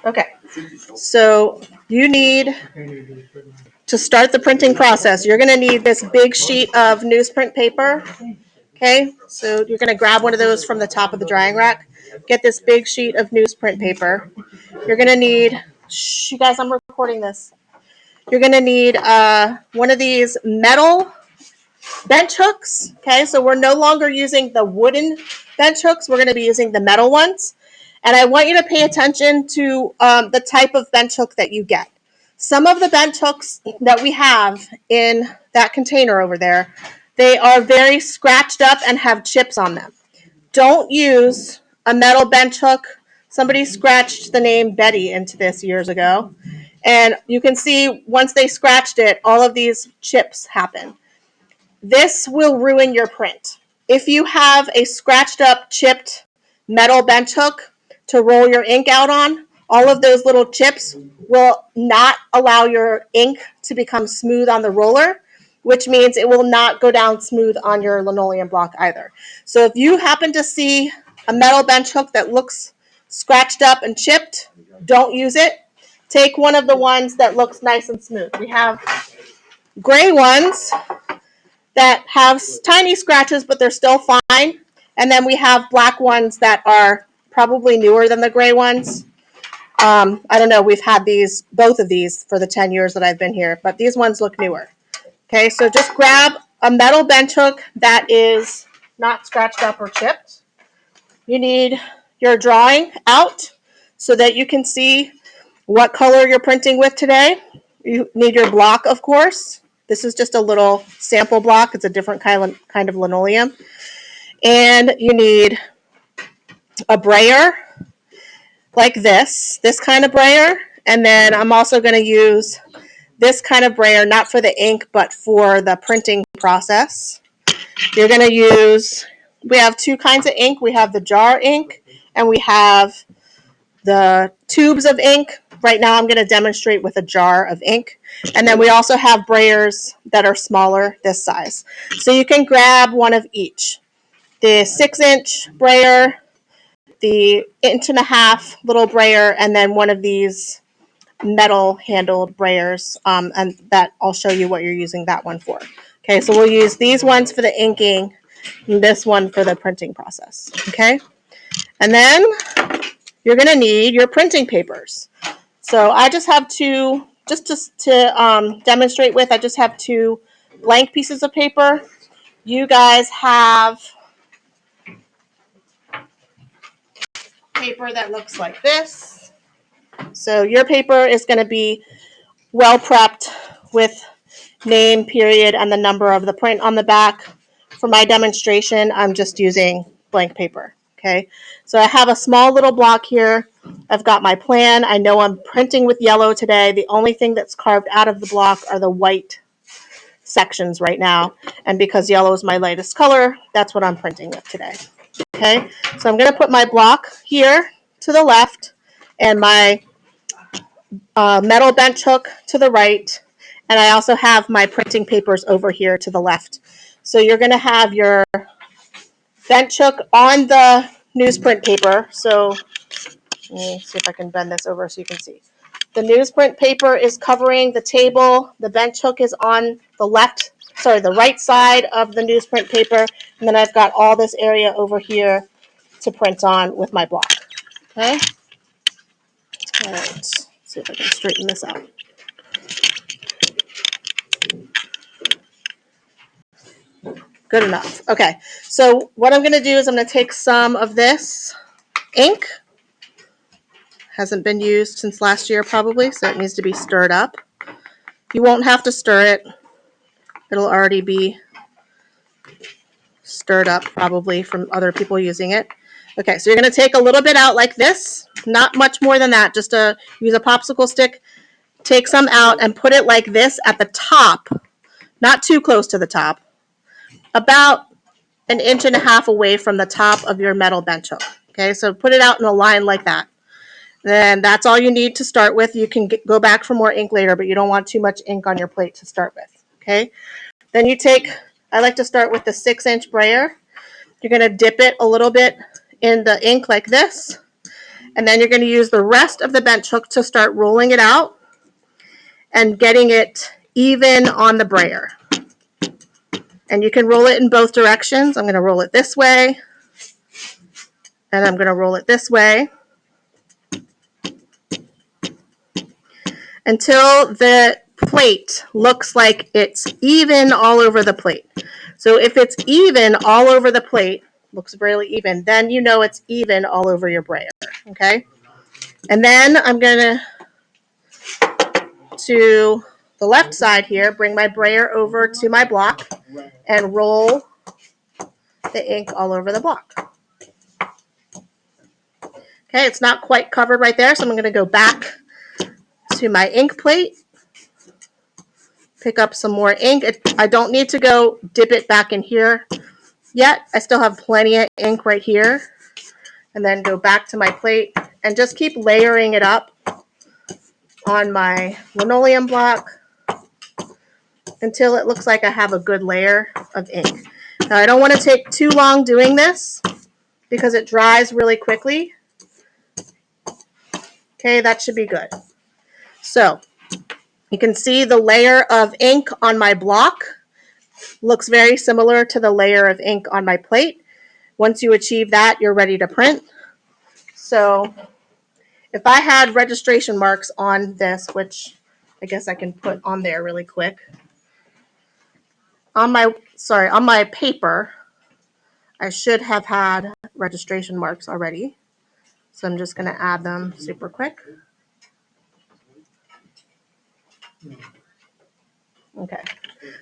Okay, so you need to start the printing process. You're going to need this big sheet of newsprint paper. Okay, so you're going to grab one of those from the top of the drying rack. Get this big sheet of newsprint paper. You're going to need, shh, you guys, I'm recording this. You're going to need one of these metal bench hooks. Okay, so we're no longer using the wooden bench hooks. We're going to be using the metal ones. And I want you to pay attention to the type of bench hook that you get. Some of the bench hooks that we have in that container over there, they are very scratched up and have chips on them. Don't use a metal bench hook. Somebody scratched the name Betty into this years ago. And you can see once they scratched it, all of these chips happen. This will ruin your print. If you have a scratched up, chipped metal bench hook to roll your ink out on, all of those little chips will not allow your ink to become smooth on the roller, which means it will not go down smooth on your linoleum block either. So if you happen to see a metal bench hook that looks scratched up and chipped, don't use it. Take one of the ones that looks nice and smooth. We have gray ones that have tiny scratches, but they're still fine. And then we have black ones that are probably newer than the gray ones. I don't know. We've had both of these for the 10 years that I've been here, but these ones look newer. Okay, so just grab a metal bench hook that is not scratched up or chipped. You need your drawing out so that you can see what color you're printing with today. You need your block, of course. This is just a little sample block. It's a different kind of linoleum. And you need a brayer like this kind of brayer. And then I'm also going to use this kind of brayer, not for the ink, but for the printing process. You're going to use, we have two kinds of ink. We have the jar ink and we have the tubes of ink. Right now I'm going to demonstrate with a jar of ink. And then we also have brayers that are smaller, this size. So you can grab one of each. The 6-inch brayer, the 1.5-inch little brayer, and then one of these metal handled brayers. And that I'll show you what you're using that one for. Okay, so we'll use these ones for the inking and this one for the printing process. Okay, and then you're going to need your printing papers. So I just have two, just to demonstrate with, I just have two blank pieces of paper. You guys have paper that looks like this. So your paper is going to be well prepped with name, period, and the number of the print on the back. For my demonstration, I'm just using blank paper. Okay, so I have a small little block here. I've got my plan. I know I'm printing with yellow today. The only thing that's carved out of the block are the white sections right now. And because yellow is my lightest color, that's what I'm printing with today. Okay, so I'm going to put my block here to the left and my metal bench hook to the right. And I also have my printing papers over here to the left. So you're going to have your bench hook on the newsprint paper. So let me see if I can bend this over so you can see. The newsprint paper is covering the table. The bench hook is on the the right side of the newsprint paper. And then I've got all this area over here to print on with my block. Okay. All right. Let's see if I can straighten this out. Good enough. Okay. So what I'm going to do is I'm going to take some of this ink. Hasn't been used since last year probably, so it needs to be stirred up. You won't have to stir it. It'll already be stirred up probably from other people using it. Okay, so you're going to take a little bit out like this. Not much more than that. Just use a popsicle stick. Take some out and put it like this at the top. Not too close to the top. About 1.5 inches away from the top of your metal bench hook. Okay, so put it out in a line like that. Then that's all you need to start with. You can go back for more ink later, but you don't want too much ink on your plate to start with. Okay. Then you take, I like to start with the 6-inch brayer. You're going to dip it a little bit in the ink like this. And then you're going to use the rest of the bench hook to start rolling it out and getting it even on the brayer. And you can roll it in both directions. I'm going to roll it this way, and I'm going to roll it this way until the plate looks like it's even all over the plate. So if it's even all over the plate, looks really even, then you know it's even all over your brayer, okay? And then I'm going to the left side here, bring my brayer over to my block and roll the ink all over the block. Okay, it's not quite covered right there, so I'm going to go back to my ink plate, pick up some more ink. I don't need to go dip it back in here yet. I still have plenty of ink right here. And then go back to my plate and just keep layering it up on my linoleum block until it looks like I have a good layer of ink. Now, I don't want to take too long doing this because it dries really quickly. Okay, that should be good. So you can see the layer of ink on my block looks very similar to the layer of ink on my plate. Once you achieve that, you're ready to print. So if I had registration marks on this, which I guess I can put on there really quick, on my paper, I should have had registration marks already. So I'm just going to add them super quick. Okay.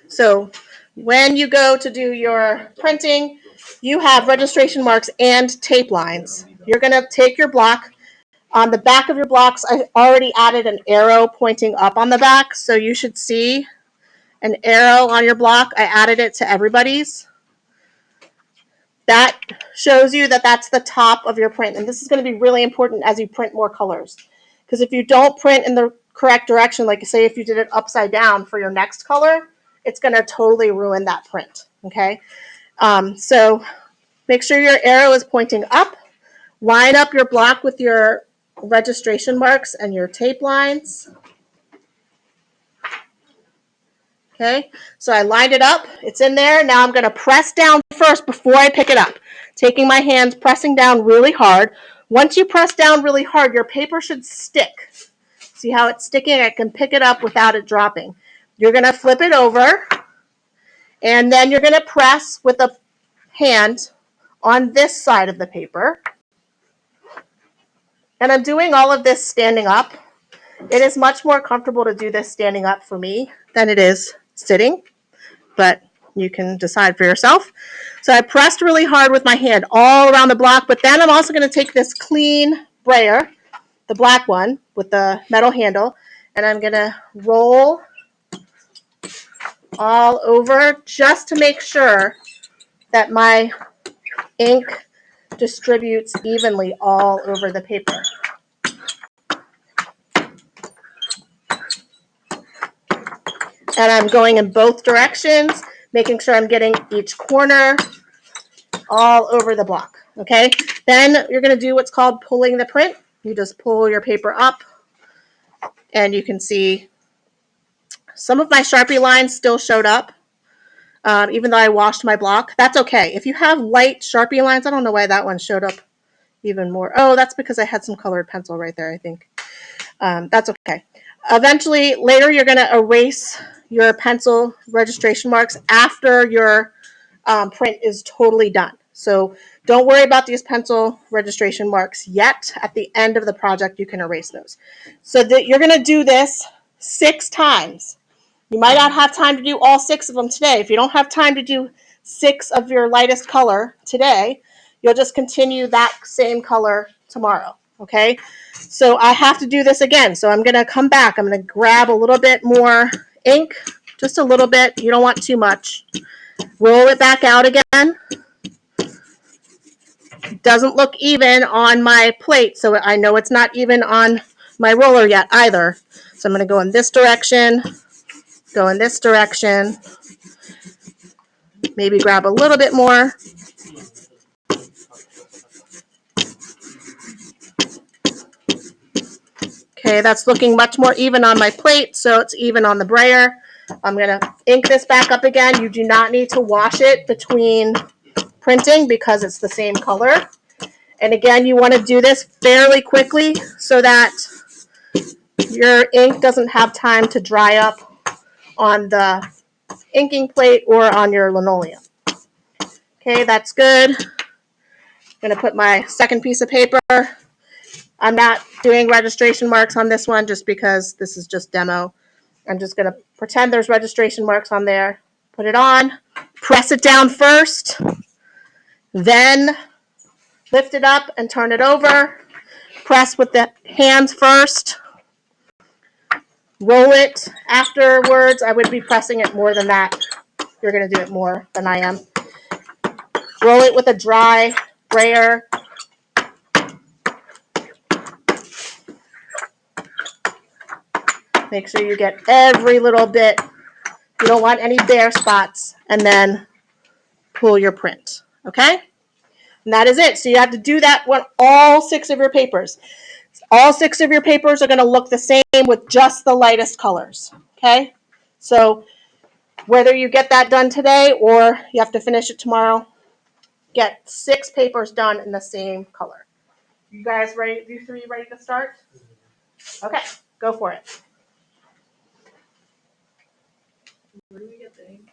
So when you go to do your printing, you have registration marks and tape lines. You're going to take your block. On the back of your blocks, I already added an arrow pointing up on the back, so you should see an arrow on your block. I added it to everybody's. That shows you that that's the top of your print, and this is going to be really important as you print more colors. Because if you don't print in the correct direction, like say if you did it upside down for your next color, it's going to totally ruin that print, okay? So make sure your arrow is pointing up. Line up your block with your registration marks and your tape lines. Okay, so I lined it up. It's in there. Now I'm going to press down first before I pick it up. Taking my hands, pressing down really hard. Once you press down really hard, your paper should stick. See how it's sticking? I can pick it up without it dropping. You're going to flip it over, and then you're going to press with a hand on this side of the paper. And I'm doing all of this standing up. It is much more comfortable to do this standing up for me than it is sitting, but you can decide for yourself. So I pressed really hard with my hand all around the block, but then I'm also going to take this clean brayer, the black one with the metal handle, and I'm going to roll all over just to make sure that my ink distributes evenly all over the paper. And I'm going in both directions, making sure I'm getting each corner all over the block, okay? Then you're gonna do what's called pulling the print. You just pull your paper up, and you can see some of my Sharpie lines still showed up, even though I washed my block. That's okay. If you have light Sharpie lines, I don't know why that one showed up even more. Oh, that's because I had some colored pencil right there, I think. That's okay. Eventually, later you're gonna erase your pencil registration marks after your print is totally done. So don't worry about these pencil registration marks yet. At the end of the project, you can erase those. So that you're going to do this 6 times. You might not have time to do all 6 of them today. If you don't have time to do 6 of your lightest color today, you'll just continue that same color tomorrow. Okay? So I have to do this again. So I'm going to come back. I'm going to grab a little bit more ink, just a little bit. You don't want too much. Roll it back out again. It doesn't look even on my plate, so I know it's not even on my roller yet either. So I'm going to go in this direction, go in this direction, maybe grab a little bit more. Okay, that's looking much more even on my plate, so it's even on the brayer. I'm gonna ink this back up again. You do not need to wash it between printing because it's the same color. And again, you want to do this fairly quickly so that your ink doesn't have time to dry up on the inking plate or on your linoleum. Okay, that's good. I'm going to put my second piece of paper. I'm not doing registration marks on this one just because this is just demo. I'm just going to pretend there's registration marks on there. Put it on. Press it down first. Then lift it up and turn it over. Press with the hands first. Roll it afterwards. I would be pressing it more than that. You're going to do it more than I am. Roll it with a dry brayer. Make sure you get every little bit. You don't want any bare spots. And then pull your print. Okay? And that is it. So you have to do that with all 6 of your papers. All 6 of your papers are going to look the same with just the lightest colors. Okay? So whether you get that done today or you have to finish it tomorrow, get 6 papers done in the same color. You guys ready? You 3 ready to start? Okay, go for it. Where do we get the ink?